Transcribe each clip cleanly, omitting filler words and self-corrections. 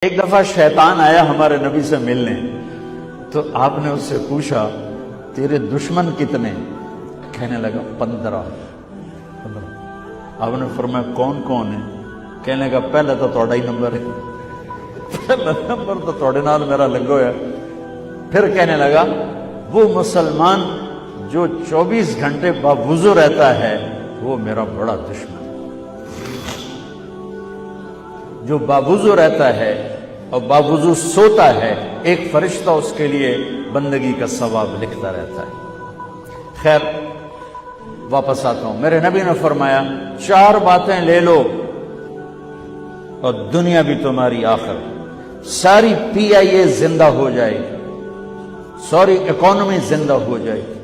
ایک دفعہ شیطان آیا ہمارے نبی سے ملنے، تو آپ نے اس سے پوچھا تیرے دشمن کتنے؟ کہنے لگا 15۔ آپ نے فرمایا کون کون ہے؟ کہنے لگا پہلا تو تھوڑا ہی نمبر ہے، پہلا نمبر تو تھوڑے نال میرا لگو ہے۔ پھر کہنے لگا وہ مسلمان جو 24 گھنٹے باوضو رہتا ہے وہ میرا بڑا دشمن، جو باوضو رہتا ہے اور باوضو سوتا ہے، ایک فرشتہ اس کے لیے بندگی کا ثواب لکھتا رہتا ہے۔ خیر واپس آتا ہوں، میرے نبی نے فرمایا 4 باتیں لے لو اور دنیا بھی تمہاری آخر، ساری PIA زندہ ہو جائے گی، ساری اکانومی زندہ ہو جائے گی،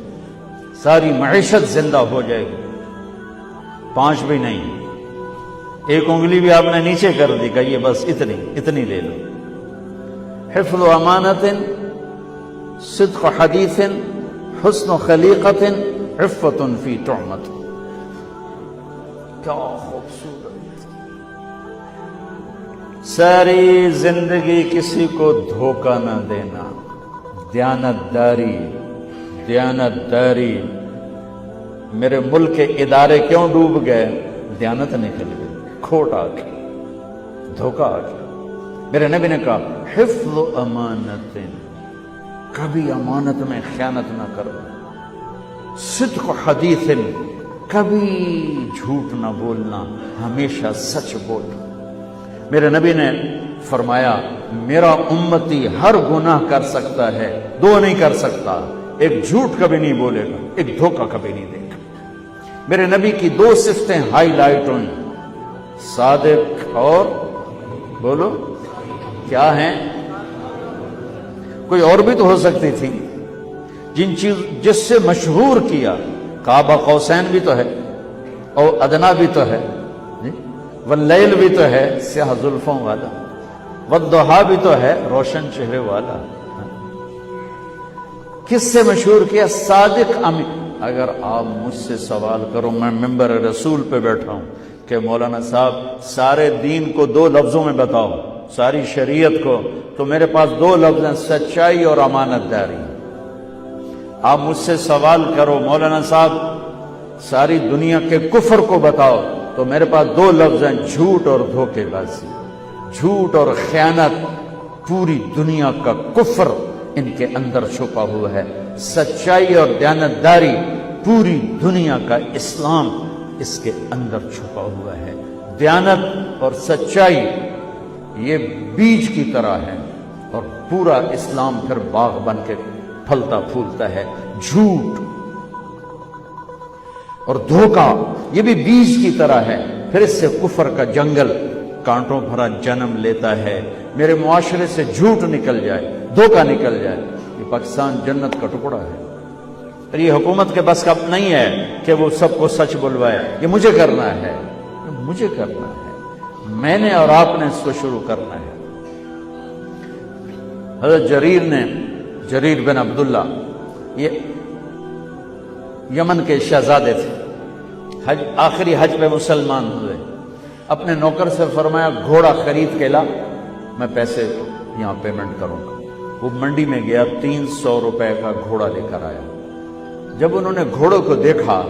ساری معیشت زندہ ہو جائے گی۔ 5 بھی نہیں، ایک انگلی بھی آپ نے نیچے کر دی، کہیے بس اتنی لے لو۔ حفظ امانت، صدق حدیث، حسن خلیقت، عفت فی طعمت۔ کیا خوبصورت! ساری زندگی کسی کو دھوکہ نہ دینا، دیانتداری۔ میرے ملک کے ادارے کیوں ڈوب گئے؟ دیانت نکل گئی، کھوٹ آ گئی، دھوکہ آ گیا۔ میرے نبی نے کہا حفظ امانت، کبھی امانت میں خیانت نہ کرو، صدق حدیث، کبھی جھوٹ نہ بولنا، ہمیشہ سچ بولنا۔ میرے نبی نے فرمایا میرا امتی ہر گناہ کر سکتا ہے، 2 نہیں کر سکتا، ایک جھوٹ کبھی نہیں بولے گا، ایک دھوکہ کبھی نہیں دے گا۔ میرے نبی کی 2 صفتیں ہائی لائٹ ہوئیں، صادق اور بولو کیا ہیں؟ کوئی اور بھی تو ہو سکتی تھی، جس سے مشہور کیا، کعبہ قوسین بھی تو ہے، اور ادنا بھی تو ہے، واللیل بھی تو ہے سیاہ زلفوں والا، والضحیٰ بھی تو ہے روشن چہرے والا۔ کس سے مشہور کیا؟ صادق امین۔ اگر آپ مجھ سے سوال کرو، میں ممبر رسول پہ بیٹھا ہوں کہ مولانا صاحب سارے دین کو 2 لفظوں میں بتاؤ، ساری شریعت کو، تو میرے پاس 2 لفظ ہیں، سچائی اور امانت داری۔ آپ مجھ سے سوال کرو مولانا صاحب ساری دنیا کے کفر کو بتاؤ، تو میرے پاس 2 لفظ ہیں، جھوٹ اور دھوکے بازی۔ جھوٹ اور خیانت، پوری دنیا کا کفر ان کے اندر چھپا ہوا ہے، سچائی اور دیانتداری، پوری دنیا کا اسلام اس کے اندر چھپا ہوا ہے۔ دیانت اور سچائی یہ بیج کی طرح ہے، اور پورا اسلام پھر باغ بن کے پھلتا پھولتا ہے۔ جھوٹ اور دھوکہ یہ بھی بیج کی طرح ہے، پھر اس سے کفر کا جنگل کانٹوں بھرا جنم لیتا ہے۔ میرے معاشرے سے جھوٹ نکل جائے، دھوکہ نکل جائے، یہ پاکستان جنت کا ٹکڑا ہے۔ اور یہ حکومت کے بس کا نہیں ہے کہ وہ سب کو سچ بلوائے، یہ مجھے کرنا ہے، مجھے کرنا ہے، میں نے اور آپ نے اس کو شروع کرنا ہے۔ حضرت جریر بن عبداللہ یہ یمن کے شہزادے تھے، آخری حج پہ مسلمان ہوئے۔ اپنے نوکر سے فرمایا گھوڑا خرید کے لا، میں پیسے یہاں پیمنٹ کروں گا۔ وہ منڈی میں گیا، 300 روپے کا گھوڑا لے کر آیا۔ جب انہوں نے گھوڑوں کو دیکھا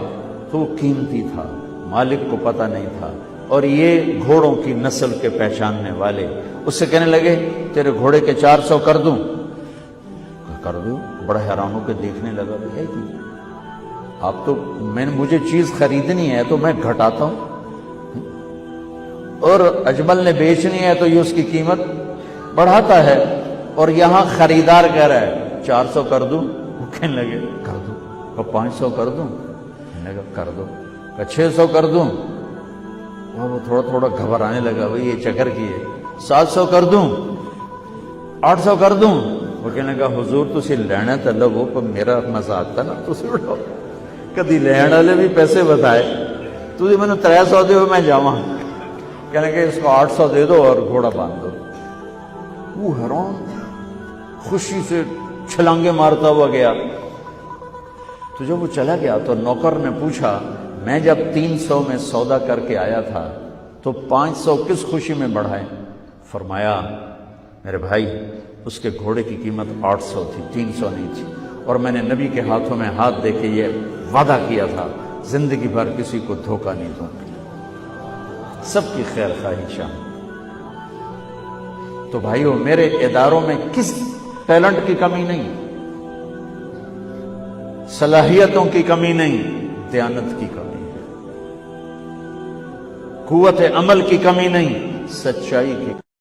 تو وہ قیمتی تھا، مالک کو پتہ نہیں تھا، اور یہ گھوڑوں کی نسل کے پہچاننے والے اس سے کہنے لگے تیرے گھوڑے کے 400 کر دوں؟ کر دوں۔ بڑا حیران ہو کے دیکھنے لگا، ہے کہ آپ تو مجھے چیز خریدنی ہے تو میں گھٹاتا ہوں، اور اجمل نے بیچنی ہے تو یہ اس کی قیمت بڑھاتا ہے، اور یہاں خریدار کہہ رہا ہے 400 کر دوں؟ وہ کہنے لگے کر دوں۔ 500 کر دوں؟ کہنے لگا کر دو۔ 600 کر دوں؟ وہ تھوڑا تھوڑا گھبرانے لگا، بھئی یہ چکر کی ہے۔ 700 کر دوں؟ 800 کر دوں؟ وہ کہنے لگا حضور تسی لینا تو لو، پر میرا مزاق تھا نا، تسی اٹھو، کدی لین والے بھی پیسے بتائے، تسی میں نے 300 دے میں جاواں۔ کہنے کہ اس کو 800 دے دو اور گھوڑا باندھ دو۔ وہ حیران خوشی سے چھلانگے مارتا ہوا گیا۔ تو جب وہ چلا گیا تو نوکر نے پوچھا میں جب 300 میں سودا کر کے آیا تھا تو 500 کس خوشی میں بڑھائے؟ فرمایا میرے بھائی اس کے گھوڑے کی قیمت 800 تھی، 300 نہیں تھی، اور میں نے نبی کے ہاتھوں میں ہاتھ دے کے یہ وعدہ کیا تھا زندگی بھر کسی کو دھوکہ نہیں دوں گا، سب کی خیر خواہشاں۔ تو بھائیو میرے اداروں میں کس ٹیلنٹ کی کمی نہیں، صلاحیتوں کی کمی نہیں، دیانت کی کمی ہے، قوت عمل کی کمی نہیں، سچائی کی